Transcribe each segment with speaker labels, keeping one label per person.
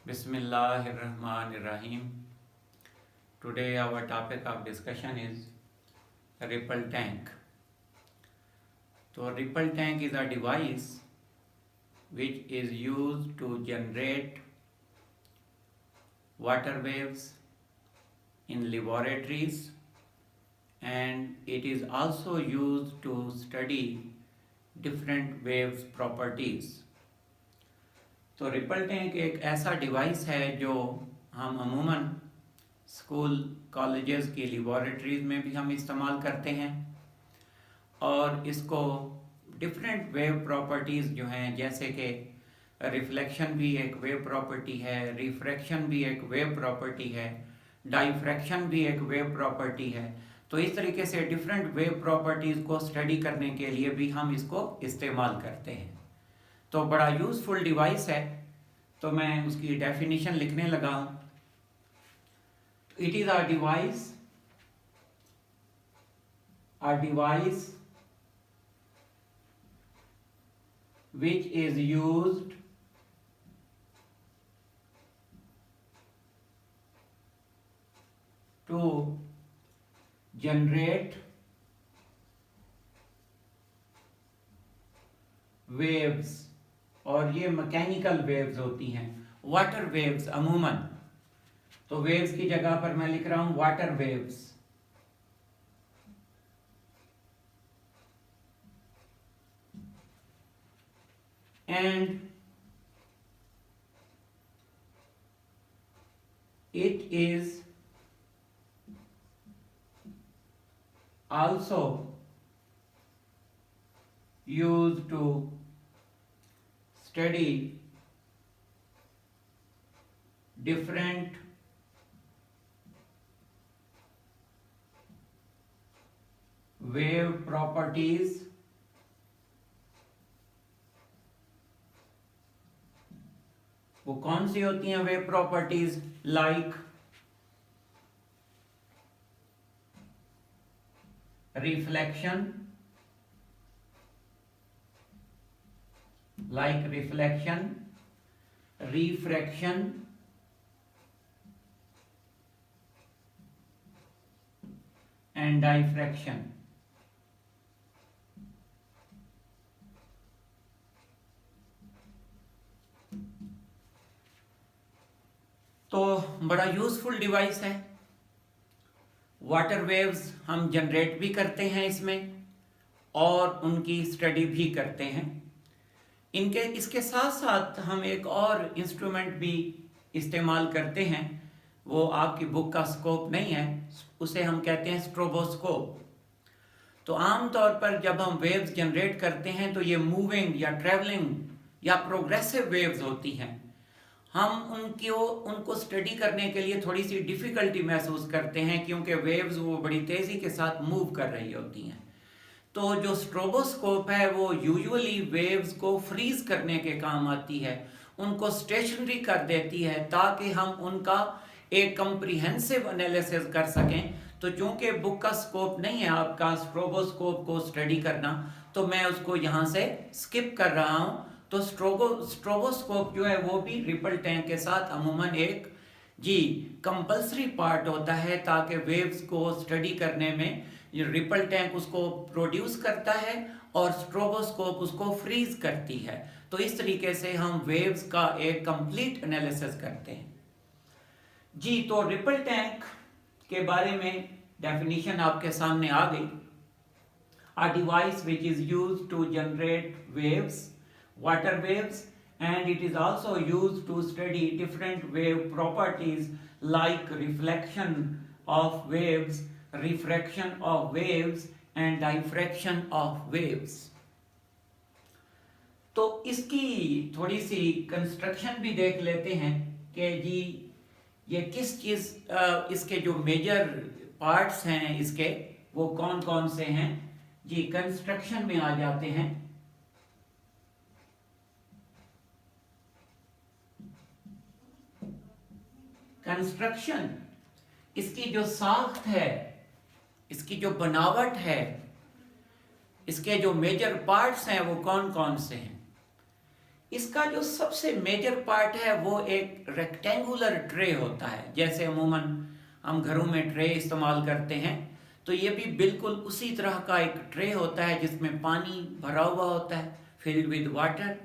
Speaker 1: Bismillahirrahmanirrahim. Today our topic of discussion is ripple tank. So ripple tank is a device which is used to generate water waves in laboratories, and it is also used to study different waves properties. तो ripple tank एक ऐसा device है जो हम अमूमन school colleges की लेबॉरेटरीज में भी हम इस्तेमाल करते हैं, और इसको डिफरेंट वेव प्रॉपर्टीज़ जो हैं, जैसे कि रिफ्लेक्शन भी एक वेव प्रॉपर्टी है, रिफ्रैक्शन भी एक वेव प्रॉपर्टी है, डाइफ्रैक्शन भी एक वेव प्रॉपर्टी है। तो इस तरीके से डिफरेंट वेव प्रॉपर्टीज़ को स्टडी करने के लिए भी हम इसको इस्तेमाल करते हैं। तो बड़ा यूज़फुल डिवाइस है। तो मैं उसकी डेफिनेशन लिखने लगा हूँ। It is a device which is used to generate waves, और ये मैकेनिकल वेव्स होती हैं, वाटर वेव्स अमूमन। तो वेव्स की जगह पर मैं लिख रहा हूं water waves. And it is also used to study different wave properties वो कौन सी होती हैं wave properties? Like reflection, refraction and diffraction. तो बड़ा यूजफुल डिवाइस है। वाटर वेव्स हम जनरेट भी करते हैं इसमें, और उनकी स्टडी भी करते हैं। इसके साथ साथ हम एक और इंस्ट्रूमेंट भी इस्तेमाल करते हैं। वो आपकी बुक का स्कोप नहीं है, उसे हम कहते हैं स्ट्रोबोस्कोप। तो आम तौर पर जब हम वेव्स जनरेट करते हैं तो ये मूविंग या ट्रैवलिंग या प्रोग्रेसिव वेव्स होती हैं। हम उनको स्टडी करने के लिए थोड़ी सी डिफ़िकल्टी महसूस करते हैं, क्योंकि वेव्स वो बड़ी तेज़ी के साथ मूव कर रही होती हैं। तो जो स्ट्रोबोस्कोप है वो यूजुअली वेव्स को फ्रीज करने के काम आती है, उनको स्टेशनरी कर देती है, ताकि हम उनका एक कंप्रिहेंसिव एनालिसिस कर सकें। तो चूंकि बुक का स्कोप नहीं है आपका स्ट्रोबोस्कोप को स्टडी करना, तो मैं उसको यहाँ से स्किप कर रहा हूँ। तो स्ट्रोबोस्कोप जो है वो भी रिपल टैंक के साथ अमूमन एक कंपल्सरी पार्ट होता है, ताकि वेव्स को स्टडी करने में ये रिपल टैंक उसको प्रोड्यूस करता है और स्ट्रोबोस्कोप उसको फ्रीज करती है। तो इस तरीके से हम वेव्स का एक कंप्लीट एनालिसिस करते हैं। तो रिपल टैंक के बारे में डेफिनेशन आपके सामने आ गई। A device which is used to generate waves, water waves, and it is also used to study different wave properties like reflection of waves, refraction of waves and diffraction of waves। तो इसकी थोड़ी सी construction भी देख लेते हैं कि ये किस चीज़, इसके जो मेजर पार्ट्स हैं इसके वो कौन कौन से हैं। कंस्ट्रक्शन में आ जाते हैं। कंस्ट्रक्शन, इसकी जो साख्त है, इसकी जो बनावट है, इसके जो मेजर पार्ट्स हैं वो कौन कौन से हैं। इसका जो सबसे मेजर पार्ट है वो एक रेक्टेंगुलर ट्रे होता है। जैसे अमूमन हम घरों में ट्रे इस्तेमाल करते हैं, तो ये भी बिल्कुल उसी तरह का एक ट्रे होता है जिसमें पानी भरा हुआ होता है, फिल्ड विद वाटर।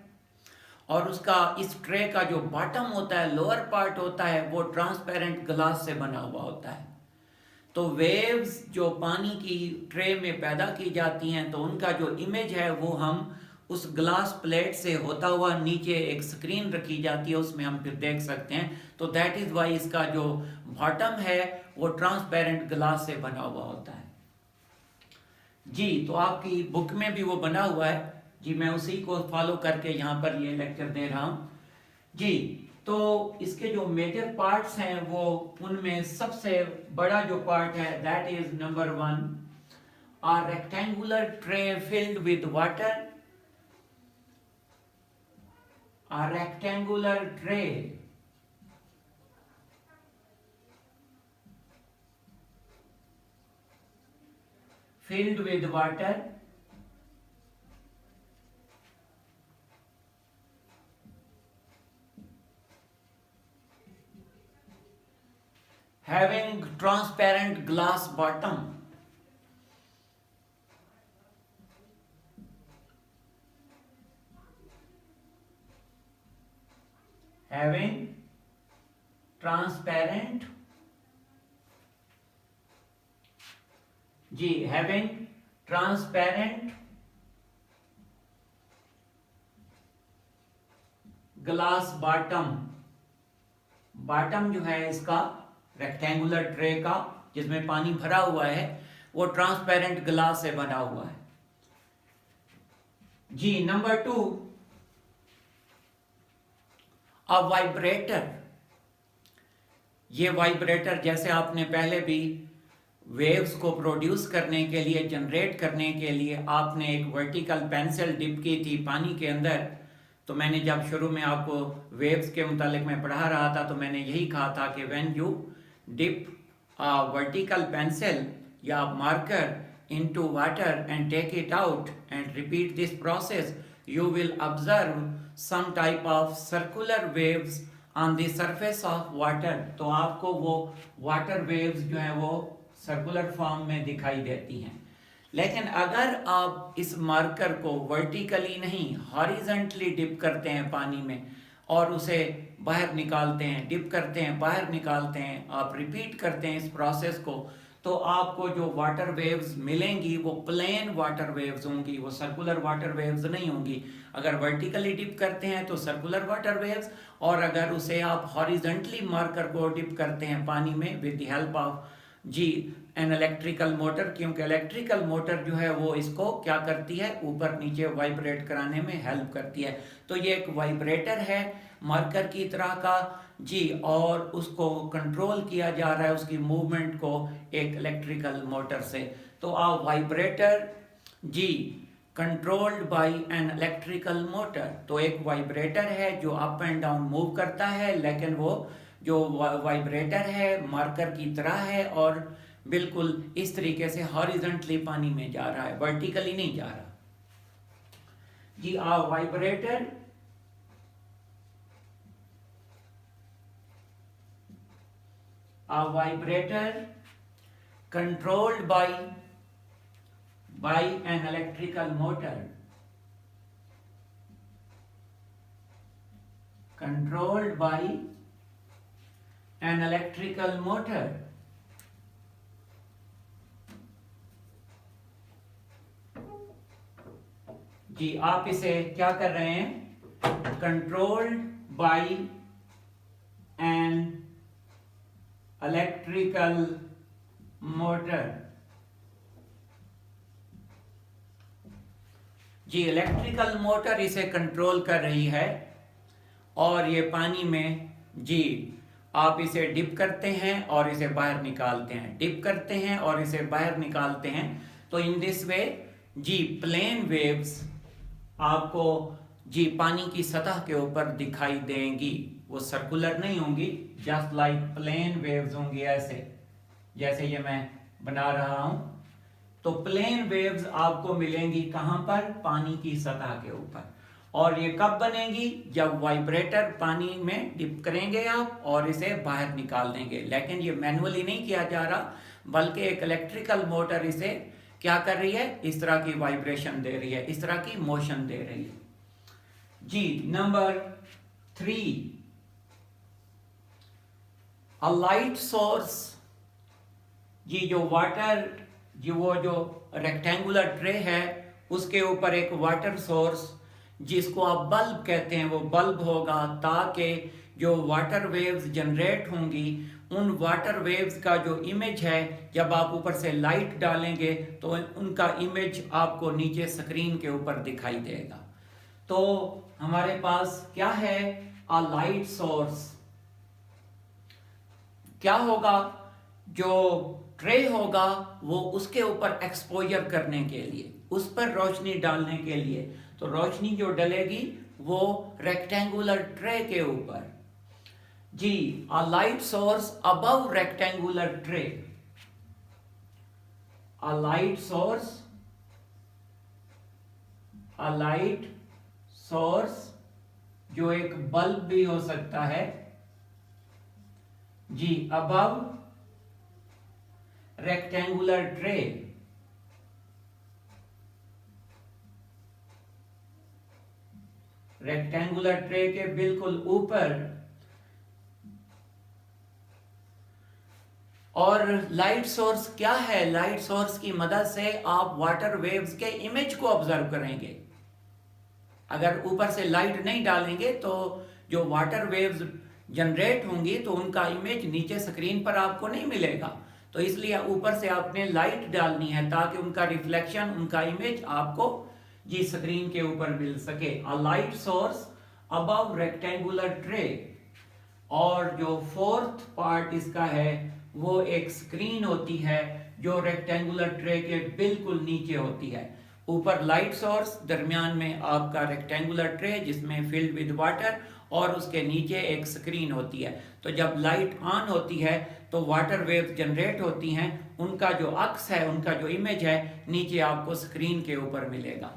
Speaker 1: और उसका इस ट्रे का जो बॉटम होता है, लोअर पार्ट होता है, वो ट्रांसपेरेंट ग्लास से बना हुआ होता है। तो वेव्स जो पानी की ट्रे में पैदा की जाती हैं, तो उनका जो इमेज है वो हम उस ग्लास प्लेट से होता हुआ नीचे एक स्क्रीन रखी जाती है, उसमें हम फिर देख सकते हैं। तो दैट इज वाई इसका जो बॉटम है वो ट्रांसपेरेंट ग्लास से बना हुआ होता है। जी, तो आपकी बुक में भी वो बना हुआ है जी, मैं उसी को फॉलो करके यहाँ पर ये लेक्चर दे रहा हूँ जी। तो इसके जो मेजर पार्ट्स हैं वो, उनमें सबसे बड़ा जो पार्ट है that is number 1, a rectangular tray filled with water, a rectangular tray filled with water having transparent glass bottom, having transparent ji, having transparent glass bottom. Bottom जो है इसका रेक्टेंगुलर ट्रे का जिसमें पानी भरा हुआ है, वो ट्रांसपेरेंट ग्लास से बना हुआ है जी। नंबर 2, अ वाइब्रेटर। ये वाइब्रेटर, जैसे आपने पहले भी वेव्स को प्रोड्यूस करने के लिए, जनरेट करने के लिए आपने एक वर्टिकल पेंसिल डिप की थी पानी के अंदर। तो मैंने जब शुरू में आपको वेव्स के मुतालिक मैं पढ़ा रहा था, तो मैंने यही कहा था कि when you dip a vertical pencil या marker into water and take it out and repeat this process, you will observe some type of circular waves on the surface of water। तो आपको वो वाटर वेव्स जो है वो circular form में दिखाई देती हैं। लेकिन अगर आप इस मार्कर को वर्टिकली नहीं, हॉरिजेंटली डिप करते हैं पानी में और उसे बाहर निकालते हैं, डिप करते हैं, बाहर निकालते हैं, आप रिपीट करते हैं इस प्रोसेस को, तो आपको जो वाटर वेव्स मिलेंगी वो प्लेन वाटर वेव्स होंगी, वो सर्कुलर वाटर वेव्स नहीं होंगी। अगर वर्टिकली डिप करते हैं तो सर्कुलर वाटर वेव्स, और अगर उसे आप हॉरिजेंटली मार्कर को डिप करते हैं पानी में विद द हेल्प ऑफ जी एन इलेक्ट्रिकल मोटर, क्योंकि इलेक्ट्रिकल मोटर जो है वो इसको क्या करती है, ऊपर नीचे वाइब्रेट कराने में हेल्प करती है। तो ये एक वाइब्रेटर है मार्कर की तरह का जी, और उसको कंट्रोल किया जा रहा है उसकी मूवमेंट को एक इलेक्ट्रिकल मोटर से। तो आ वाइब्रेटर जी controlled by an electrical motor. तो एक वाइब्रेटर है जो अप एंड डाउन मूव करता है, लेकिन वो जो वाइब्रेटर है मार्कर की तरह है और बिल्कुल इस तरीके से हॉरिजॉन्टली पानी में जा रहा है, वर्टिकली नहीं जा रहा जी। आ vibrator controlled by an electrical motor, controlled by an electrical motor। जी, आप इसे क्या कर रहे हैं, controlled by an electrical motor जी। इलेक्ट्रिकल मोटर इसे कंट्रोल कर रही है और ये पानी में जी आप इसे डिप करते हैं और इसे बाहर निकालते हैं, डिप करते हैं और इसे बाहर निकालते हैं। तो इन दिस वे जी प्लेन वेव्स आपको जी पानी की सतह के ऊपर दिखाई देंगी, वो सर्कुलर नहीं होंगी, जस्ट लाइक प्लेन वेव्स होंगी, ऐसे जैसे ये मैं बना रहा हूं। तो प्लेन वेव्स आपको मिलेंगी कहां पर, पानी की सतह के ऊपर। और ये कब बनेगी? जब वाइब्रेटर पानी में डिप करेंगे आप और इसे बाहर निकाल देंगे। लेकिन ये मैनुअली नहीं किया जा रहा, बल्कि एक इलेक्ट्रिकल मोटर इसे क्या कर रही है? इस तरह की वाइब्रेशन दे रही है, इस तरह की मोशन दे रही है। जी नंबर 3, अ लाइट सोर्स। जी जो वाटर, वो जो रेक्टेंगुलर ट्रे है उसके ऊपर एक वाटर सोर्स जिसको आप बल्ब कहते हैं, वो बल्ब होगा, ताकि जो वाटर वेव्स जनरेट होंगी उन वाटर वेव्स का जो इमेज है, जब आप ऊपर से लाइट डालेंगे तो उनका इमेज आपको नीचे स्क्रीन के ऊपर दिखाई देगा। तो हमारे पास क्या है? अ लाइट सोर्स। क्या होगा? जो ट्रे होगा वो उसके ऊपर एक्सपोजर करने के लिए, उस पर रोशनी डालने के लिए, तो रोशनी जो डलेगी वो रेक्टेंगुलर ट्रे के ऊपर। जी, a light source above rectangular tray. A light source, a light source जो एक बल्ब भी हो सकता है। जी, above rectangular tray. Rectangular tray के बिल्कुल ऊपर। और लाइट सोर्स क्या है? लाइट सोर्स की मदद से आप वाटर वेव्स के इमेज को ऑब्जर्व करेंगे। अगर ऊपर से लाइट नहीं डालेंगे तो जो वाटर वेव्स जनरेट होंगी तो उनका इमेज नीचे स्क्रीन पर आपको नहीं मिलेगा। तो इसलिए ऊपर से आपने लाइट डालनी है ताकि उनका रिफ्लेक्शन, उनका इमेज आपको जी स्क्रीन के ऊपर मिल सके। A light source above rectangular tray. और जो फोर्थ पार्ट इसका है वो एक स्क्रीन होती है जो रेक्टेंगुलर ट्रे के बिल्कुल नीचे होती है। ऊपर लाइट सोर्स, दरमियान में आपका रेक्टेंगुलर ट्रे जिसमें फिल्ड विद वाटर, और उसके नीचे एक स्क्रीन होती है। तो जब लाइट ऑन होती है तो वाटर वेव्स जनरेट होती हैं, उनका जो अक्स है, उनका जो इमेज है नीचे आपको स्क्रीन के ऊपर मिलेगा।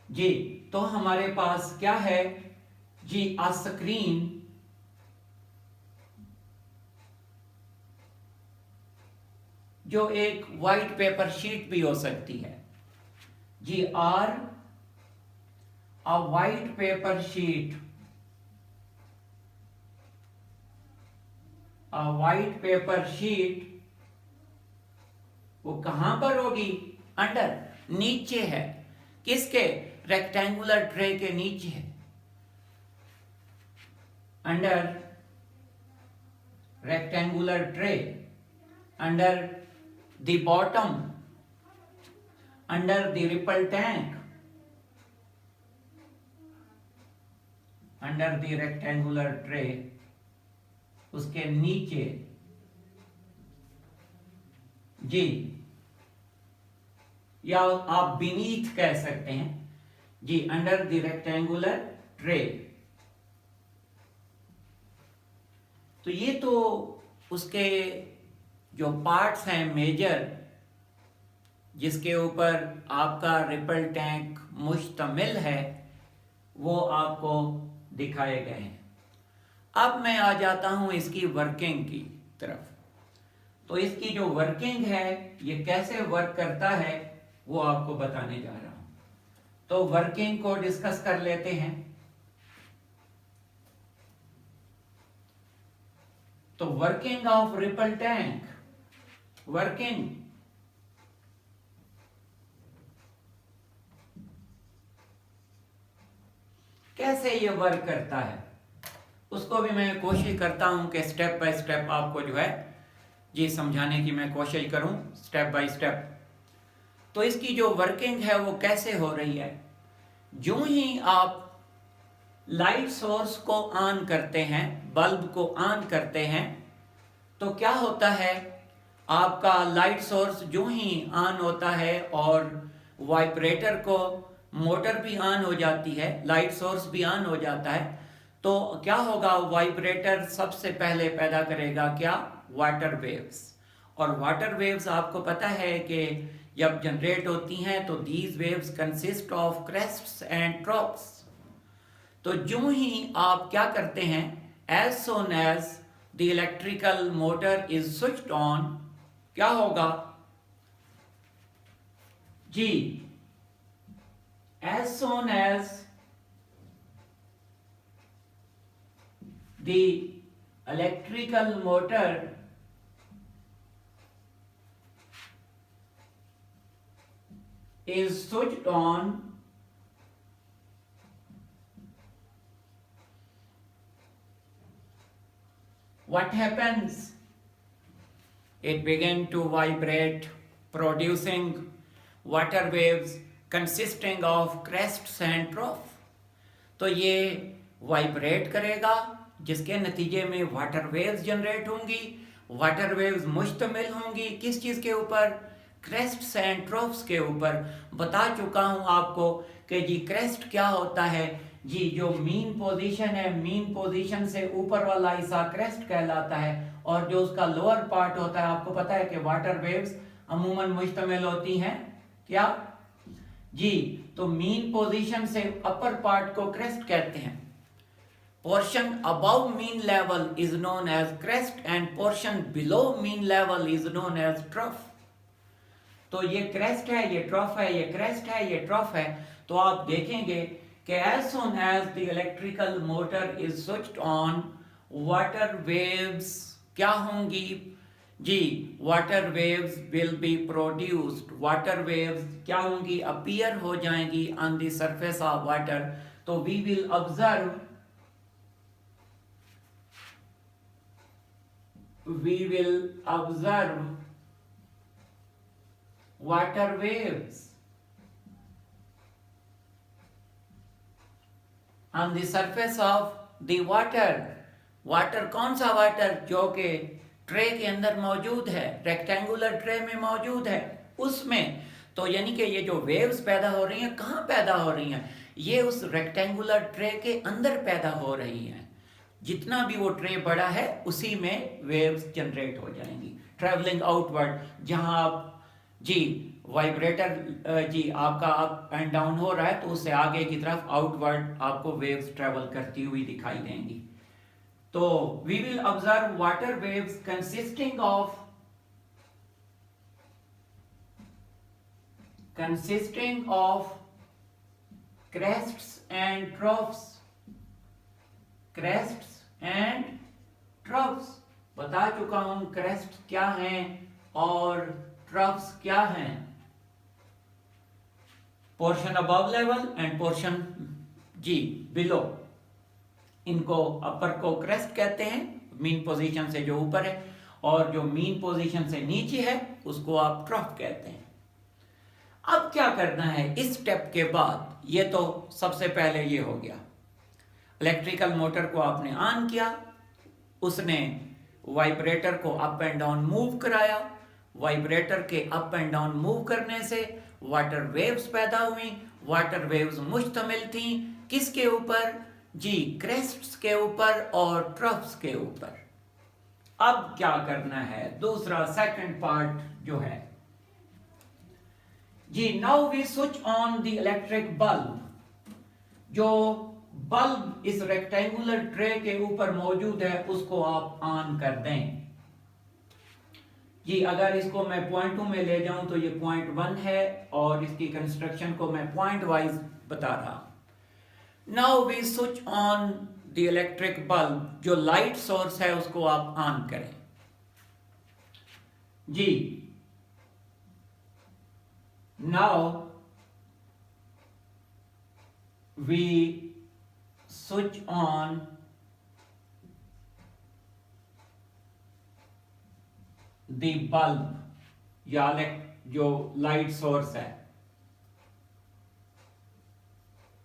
Speaker 1: जी, तो हमारे पास क्या है? जी, अ स्क्रीन जो एक वाइट पेपर शीट भी हो सकती है। जी, or a white paper sheet. A white paper sheet वो कहां पर होगी? अंडर, नीचे है। किसके? रेक्टेंगुलर ट्रे के नीचे है। Under rectangular tray, under the bottom, under the ripple tank, under the rectangular tray, उसके नीचे। जी, या आप बीनीथ कह सकते हैं। जी, अंडर द रेक्टेंगुलर ट्रे। तो ये तो उसके जो पार्ट्स हैं मेजर, जिसके ऊपर आपका रिपल टैंक मुश्तमिल है, वो आपको दिखाए गए हैं। अब मैं आ जाता हूं इसकी वर्किंग की तरफ। तो इसकी जो वर्किंग है, ये कैसे वर्क करता है, वो आपको बताने जा रहा हूं। तो वर्किंग को डिस्कस कर लेते हैं। तो working of ripple tank, working कैसे ये वर्क करता है, उसको भी मैं कोशिश करता हूं कि स्टेप बाय स्टेप आपको जो है ये समझाने की मैं कोशिश करूं, स्टेप बाय स्टेप। तो इसकी जो वर्किंग है वो कैसे हो रही है? जो ही आप लाइट सोर्स को ऑन करते हैं, बल्ब को ऑन करते हैं, तो क्या होता है? आपका लाइट सोर्स जो ही ऑन होता है और वाइब्रेटर को, मोटर भी ऑन हो जाती है, लाइट सोर्स भी ऑन हो जाता है, तो क्या होगा? वाइब्रेटर सबसे पहले पैदा करेगा क्या? Water waves. और वाटर वेव्स आपको पता है कि जब जनरेट होती हैं तो these waves consist of crests and troughs. तो जो ही आप क्या करते हैं, as soon as the electrical motor is switched on, क्या होगा जी, as soon as the electrical motor is switched on, what happens? It begins to vibrate, producing water waves consisting of crests and trough। तो ये vibrate करेगा जिसके नतीजे में water waves generate होंगी। वाटर वेव्स मुश्तमिल होंगी किस चीज़ के ऊपर? क्रेस्ट्स एंड ट्रॉफ्स के ऊपर। बता चुका हूं आपको कि जी क्रेस्ट क्या होता है जी, जो मीन पोजीशन है, मीन पोजीशन से ऊपर वाला हिस्सा क्रेस्ट कहलाता है, और जो उसका लोअर पार्ट होता है, आपको पता है कि वाटर वेव्स अमूमन मुश्तमिल होती हैं क्या जी, तो मीन पोजीशन से अपर पार्ट को क्रेस्ट कहते हैं। Portion above mean level is known as crest and portion below mean level is known as trough। तो ये क्रेस्ट है, ये ट्रॉफ है, ये क्रेस्ट है, ये ट्रॉफ है। तो आप देखेंगे कि as soon as the electrical motor is switched on, water waves क्या होंगी जी, water waves will be produced। water waves क्या होंगी? appear हो जाएंगी on the surface of water। तो we will observe water waves on the surface of the water। Water कौन सा water? जो कि ट्रे के अंदर मौजूद है, रेक्टेंगुलर ट्रे में मौजूद है उसमें। तो यानी कि ये जो वेव्स पैदा हो रही हैं, कहाँ पैदा हो रही हैं? ये उस रेक्टेंगुलर ट्रे के अंदर पैदा हो रही हैं। जितना भी वो ट्रे बड़ा है उसी में वेव्स जनरेट हो जाएंगी, ट्रैवलिंग आउटवर्ड। जहां आप जी वाइब्रेटर जी आपका अप एंड डाउन हो रहा है, तो उससे आगे की तरफ आउटवर्ड आपको वेव्स ट्रैवल करती हुई दिखाई देंगी। तो we will observe water waves consisting of crests and troughs। Crests and troughs बता चुका हूं, क्रेस्ट क्या हैं और ट्रफ्स क्या हैं। Portion above level and portion जी बिलो। इनको अपर को क्रेस्ट कहते हैं, मीन पोजीशन से जो ऊपर है, और जो मीन पोजीशन से नीचे है उसको आप ट्रफ कहते हैं। अब क्या करना है इस स्टेप के बाद? ये तो सबसे पहले ये हो गया, इलेक्ट्रिकल मोटर को आपने ऑन किया, उसने वाइब्रेटर को अप एंड डाउन मूव कराया। वाइब्रेटर के अप एंड डाउन मूव करने से वाटर वेव्स पैदा हुई। वाटर वेव्स मुश्तमिल थी किसके ऊपर जी? क्रेस्ट्स के ऊपर और ट्रफ्स के ऊपर। अब क्या करना है? दूसरा सेकंड पार्ट जो है जी, now we switch on the electric bulb. जो बल्ब इस रेक्टेंगुलर ट्रे के ऊपर मौजूद है उसको आप ऑन कर दें जी। अगर इसको मैं पॉइंट 2 में ले जाऊं तो ये पॉइंट 1 है, और इसकी कंस्ट्रक्शन को मैं पॉइंट वाइज बता रहा। Now we switch on the electric bulb. जो लाइट सोर्स है उसको आप ऑन करें जी। Now we switch on the bulb या जो लाइट सोर्स है,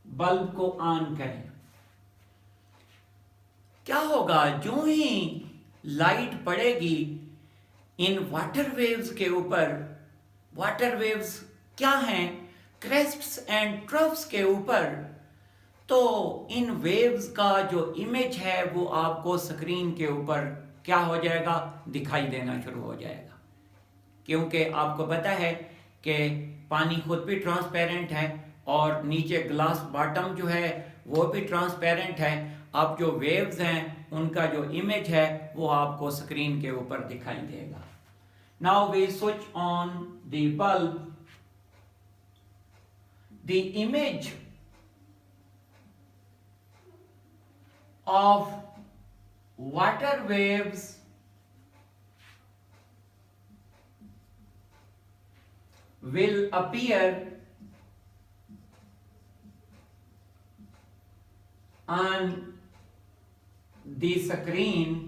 Speaker 1: बल्ब को ऑन करें। क्या होगा? जो ही लाइट पड़ेगी इन वाटर वेव्स के ऊपर, वाटर वेव्स क्या हैं? क्रेस्ट्स एंड ट्रफ्स के ऊपर। तो इन वेव्स का जो इमेज है वो आपको स्क्रीन के ऊपर क्या हो जाएगा? दिखाई देना शुरू हो जाएगा। क्योंकि आपको पता है कि पानी खुद भी ट्रांसपेरेंट है और नीचे ग्लास बॉटम जो है वो भी ट्रांसपेरेंट है। अब जो वेव्स हैं उनका जो इमेज है वो आपको स्क्रीन के ऊपर दिखाई देगा। Now we switch on the bulb. The image of water waves will appear on the screen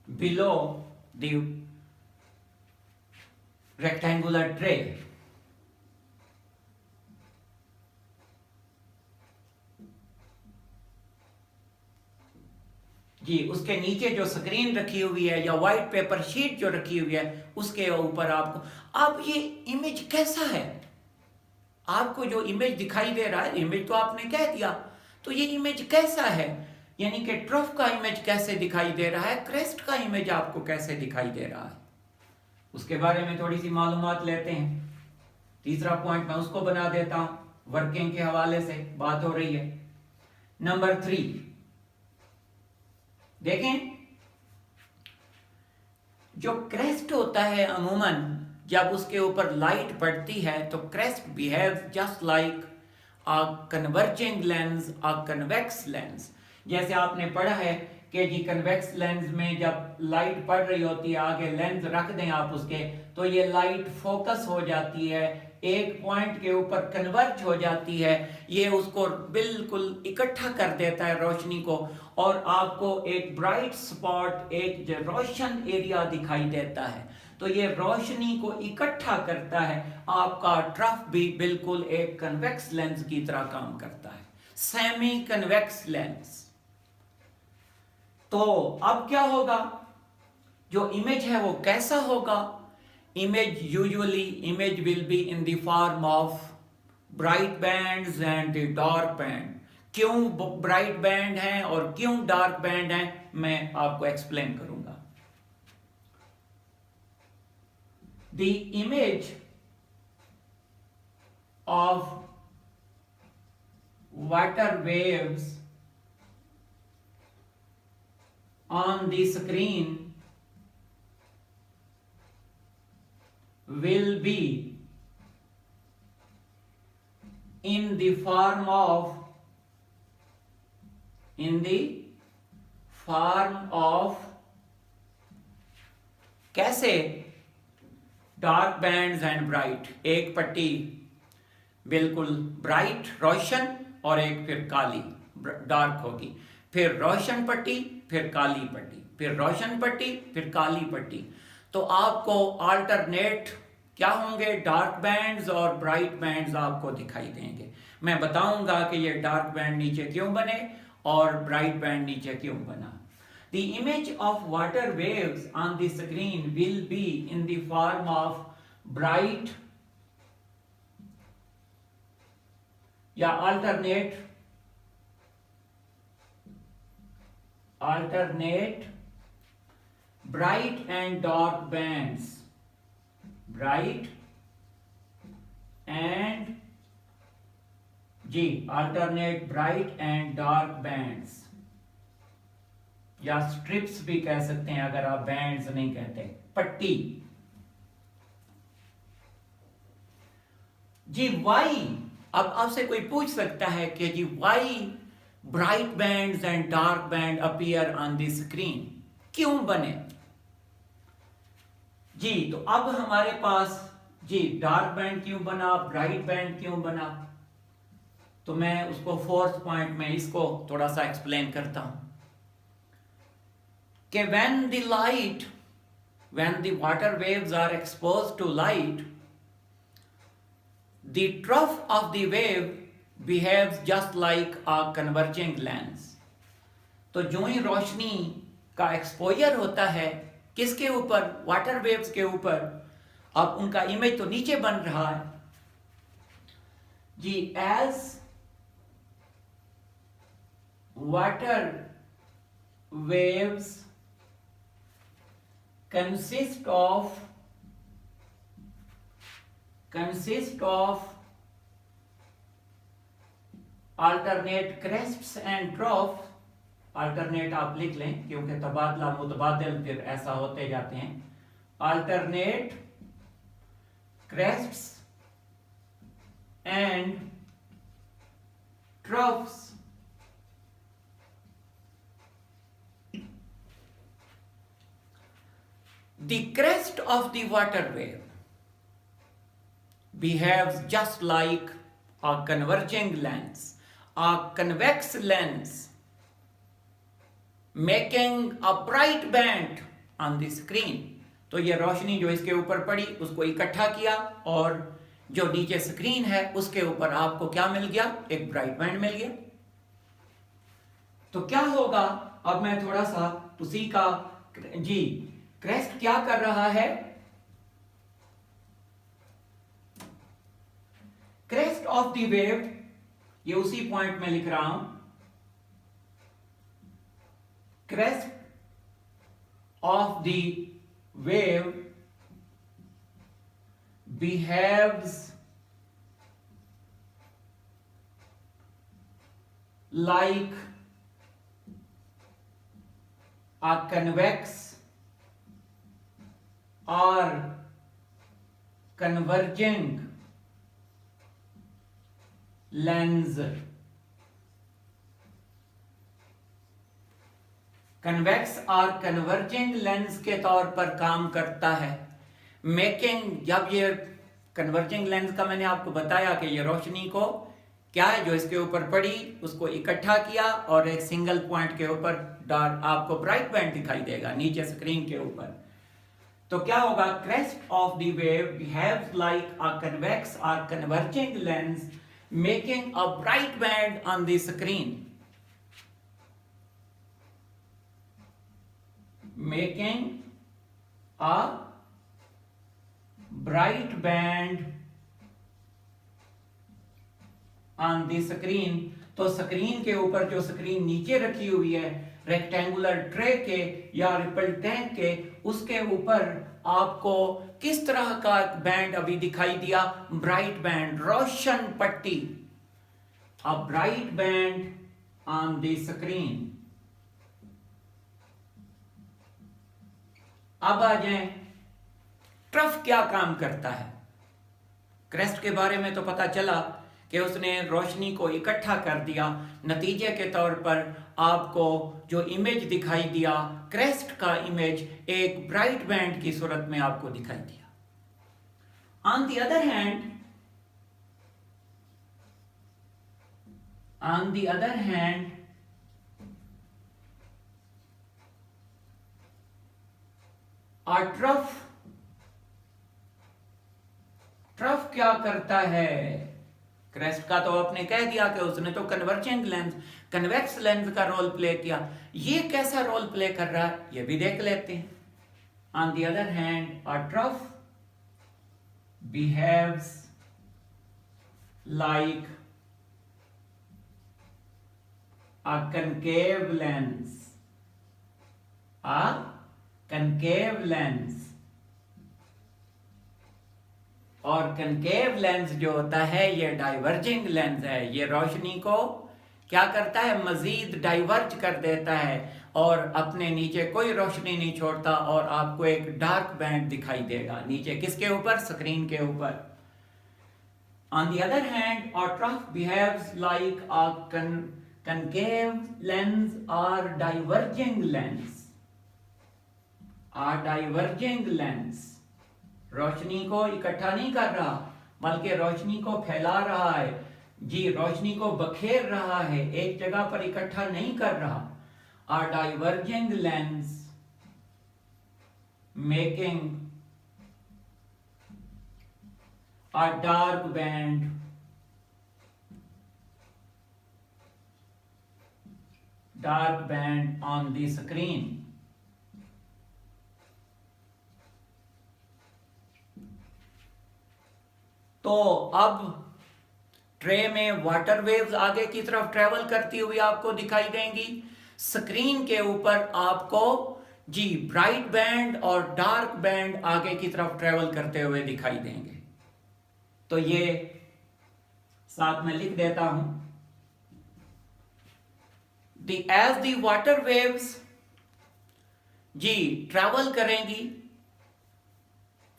Speaker 1: below the rectangular tray. जी, उसके नीचे जो स्क्रीन रखी हुई है या व्हाइट पेपर शीट जो रखी हुई है उसके ऊपर आपको, अब ये इमेज कैसा है, आपको जो इमेज दिखाई दे रहा है, इमेज तो आपने कह दिया, तो ये इमेज कैसा है, यानी कि ट्रफ का इमेज कैसे दिखाई दे रहा है, क्रेस्ट का इमेज आपको कैसे दिखाई दे रहा है, उसके बारे में थोड़ी सी मालूमात लेते हैं। तीसरा पॉइंट मैं उसको बना देता हूं, वर्किंग के हवाले से बात हो रही है। नंबर 3 देखें, जो क्रेस्ट होता है अमूमन जब उसके ऊपर लाइट पड़ती है तो crest behaves just like a converging lens, a convex lens. जैसे आपने पढ़ा है कि जी कन्वेक्स लेंस में जब लाइट पड़ रही होती है, आगे लेंस रख दें आप उसके, तो ये लाइट फोकस हो जाती है, एक पॉइंट के ऊपर कन्वर्ज हो जाती है, ये उसको बिल्कुल इकट्ठा कर देता है रोशनी को, और आपको एक ब्राइट स्पॉट, एक रोशन एरिया दिखाई देता है। तो ये रोशनी को इकट्ठा करता है। आपका ट्रफ भी बिल्कुल एक कन्वेक्स लेंस की तरह काम करता है, सेमी कन्वेक्स लेंस। तो अब क्या होगा, जो इमेज है वो कैसा होगा, image will be in the form of bright bands and the dark band। क्यों ब्राइट बैंड है और क्यों डार्क बैंड है मैं आपको एक्सप्लेन करूंगा। The image of water waves on the screen will be in the form of कैसे, dark bands and bright, एक पट्टी बिल्कुल ब्राइट रोशन और एक फिर काली डार्क होगी, फिर रोशन पट्टी, फिर काली पट्टी, फिर रोशन पट्टी, फिर काली पट्टी। तो आपको अल्टरनेट क्या होंगे, डार्क बैंड्स और ब्राइट बैंड्स आपको दिखाई देंगे। मैं बताऊंगा कि ये डार्क बैंड नीचे क्यों बने और ब्राइट बैंड नीचे क्यों बना। The image of water waves on the screen will be in the form of bright या alternate bright and dark bands, bright and जी alternate bright and dark bands, या स्ट्रिप्स भी कह सकते हैं अगर आप बैंड्स नहीं कहते, पट्टी। जी वाई, अब आपसे कोई पूछ सकता है कि जी why bright bands and dark band appear on the screen, क्यों बने। जी तो अब हमारे पास जी डार्क बैंड क्यों बना, ब्राइट बैंड क्यों बना, तो मैं उसको फोर्थ पॉइंट में इसको थोड़ा सा एक्सप्लेन करता हूं कि when the water waves are exposed to light, the trough of the wave behaves just like a converging lens। तो जो ही रोशनी का एक्सपोजर होता है किसके ऊपर, वाटर वेव्स के ऊपर, अब उनका इमेज तो नीचे बन रहा है जी, as water waves consist of alternate crests and troughs, alternate आप लिख लें क्योंकि तबादला मुतबादिल फिर ऐसा होते जाते हैं, alternate crests and troughs. The crest of the water wave behaves just like a converging lens, a convex lens, making a bright band on the screen. तो ये रोशनी जो इसके ऊपर पड़ी उसको इकट्ठा किया और जो नीचे स्क्रीन है उसके ऊपर आपको क्या मिल गया, एक ब्राइट बैंड मिल गया। तो क्या होगा, अब मैं थोड़ा सा उसी का जी, क्रेस्ट क्या कर रहा है, क्रेस्ट ऑफ द वेव, ये उसी पॉइंट में लिख रहा हूं, crest of the wave behaves like a convex or converging lens. Convex और कन्वर्जिंग लेंस के तौर पर काम करता है। मेकिंग, जब ये कन्वर्जिंग लेंस का मैंने आपको बताया कि ये रोशनी को क्या है जो इसके ऊपर पड़ी उसको इकट्ठा किया और एक सिंगल पॉइंट के ऊपर डार्क आपको ब्राइट बैंड दिखाई देगा नीचे स्क्रीन के ऊपर। तो क्या होगा, crest of the wave behaves like a convex और converging lens making a bright band on the screen, making a bright band on the screen। तो स्क्रीन के ऊपर, जो स्क्रीन नीचे रखी हुई है रेक्टेंगुलर ट्रे के या रिपल टैंक के, उसके ऊपर आपको किस तरह का बैंड अभी दिखाई दिया, ब्राइट बैंड, रोशन पट्टी, अ bright band on the screen. अब आ जाएं, ट्रफ क्या काम करता है। क्रेस्ट के बारे में तो पता चला कि उसने रोशनी को इकट्ठा कर दिया, नतीजे के तौर पर आपको जो इमेज दिखाई दिया, क्रेस्ट का इमेज एक ब्राइट बैंड की सूरत में आपको दिखाई दिया। On the other hand trough क्या करता है। क्रेस्ट का तो आपने कह दिया कि उसने तो कन्वर्जिंग लेंस, कन्वेक्स लेंस का रोल प्ले किया। ये कैसा रोल प्ले कर रहा है ये भी देख लेते हैं। On the other hand, a trough behaves like a concave lens, और कनकेव लेंस जो होता है ये डाइवर्जिंग लेंस है। ये रोशनी को क्या करता है, मजीद डाइवर्ज कर देता है और अपने नीचे कोई रोशनी नहीं छोड़ता और आपको एक डार्क बैंड दिखाई देगा नीचे, किसके ऊपर, स्क्रीन के ऊपर। On the other hand, a trough behaves like a concave lens और डाइवर्जिंग लेंस। डाइवर्जिंग लेंस रोशनी को इकट्ठा नहीं कर रहा बल्कि रोशनी को फैला रहा है, जी, रोशनी को बखेर रहा है, एक जगह पर इकट्ठा नहीं कर रहा। A diverging lens making a dark band on the screen। तो अब ट्रे में वाटर वेव्स आगे की तरफ ट्रेवल करती हुई आपको दिखाई देंगी। स्क्रीन के ऊपर आपको जी, ब्राइट बैंड और डार्क बैंड आगे की तरफ ट्रेवल करते हुए दिखाई देंगे। तो ये साथ में लिख देता हूं, एज दी वाटर वेव्स जी ट्रेवल करेंगी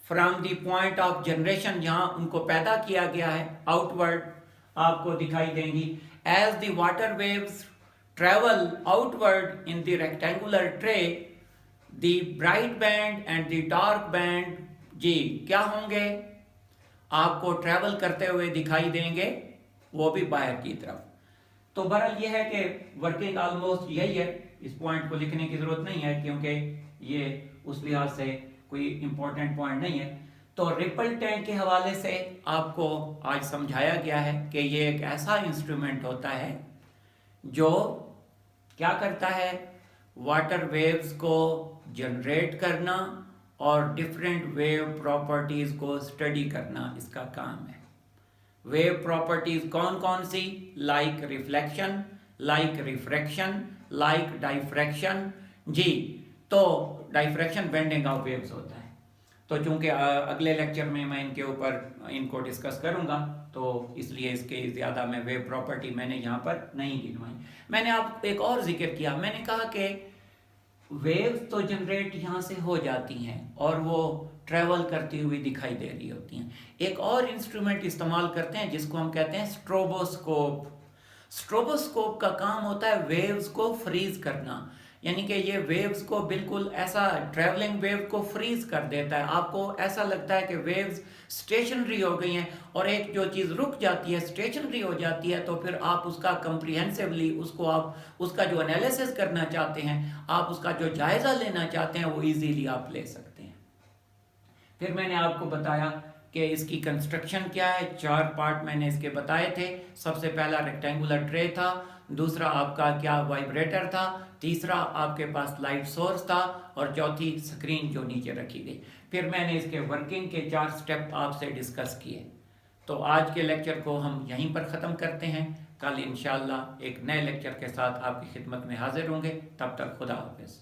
Speaker 1: from the point of generation, जहां उनको पैदा किया गया है, आउटवर्ड आपको दिखाई देंगी। As the water waves travel outward in the rectangular tray, the bright band and the dark band जी क्या होंगे, आपको ट्रेवल करते हुए दिखाई देंगे, वो भी बाहर की तरफ। तो बहरहाल ये है कि वर्किंग ऑलमोस्ट यही है, इस पॉइंट को लिखने की जरूरत नहीं है क्योंकि ये उस लिहाज से कोई इंपॉर्टेंट पॉइंट नहीं है। तो रिपल टैंक के हवाले से आपको आज समझाया गया है कि ये एक ऐसा इंस्ट्रूमेंट होता है जो क्या करता है, वाटर वेव्स को जनरेट करना और डिफरेंट वेव प्रॉपर्टीज को स्टडी करना इसका काम है। वेव प्रॉपर्टीज कौन कौन सी, like reflection, like refraction, like diffraction जी। तो डाइफ्रैक्शन बेंडिंग ऑफ वेव्स होता है। तो चूंकि अगले लेक्चर में मैं इनके ऊपर इनको डिस्कस करूंगा, तो इसलिए इसके ज़्यादा मैं वेव प्रॉपर्टी मैंने यहाँ पर नहीं गिनवाई। मैंने आप एक और जिक्र किया, मैंने कहा कि वेव्स तो जनरेट यहाँ से हो जाती हैं और वो ट्रेवल करती हुई दिखाई दे रही होती हैं। एक और इंस्ट्रूमेंट इस्तेमाल करते हैं जिसको हम कहते हैं स्ट्रोबोस्कोप। स्ट्रोबोस्कोप का काम होता है वेव्स को फ्रीज करना, यानी कि ये वेव्स को बिल्कुल ऐसा ट्रैवलिंग वेव को फ्रीज कर देता है। आपको ऐसा लगता है कि वेव्स स्टेशनरी हो गई हैं, और एक जो चीज़ रुक जाती है, स्टेशनरी हो जाती है, तो फिर आप उसका कंप्रीहेंसिवली उसको आप उसका जो एनालिसिस करना चाहते हैं, आप उसका जो जायज़ा लेना चाहते हैं, वो इजीली आप ले सकते हैं। फिर मैंने आपको बताया कि इसकी कंस्ट्रक्शन क्या है। 4 पार्ट मैंने इसके बताए थे। सबसे पहला रेक्टेंगुलर ट्रे था, दूसरा आपका क्या वाइब्रेटर था, तीसरा आपके पास लाइट सोर्स था, और चौथी स्क्रीन जो नीचे रखी गई। फिर मैंने इसके वर्किंग के 4 स्टेप आपसे डिस्कस किए। तो आज के लेक्चर को हम यहीं पर ख़त्म करते हैं। कल इंशाल्लाह एक नए लेक्चर के साथ आपकी खिदमत में हाजिर होंगे। तब तक खुदा हाफिज़।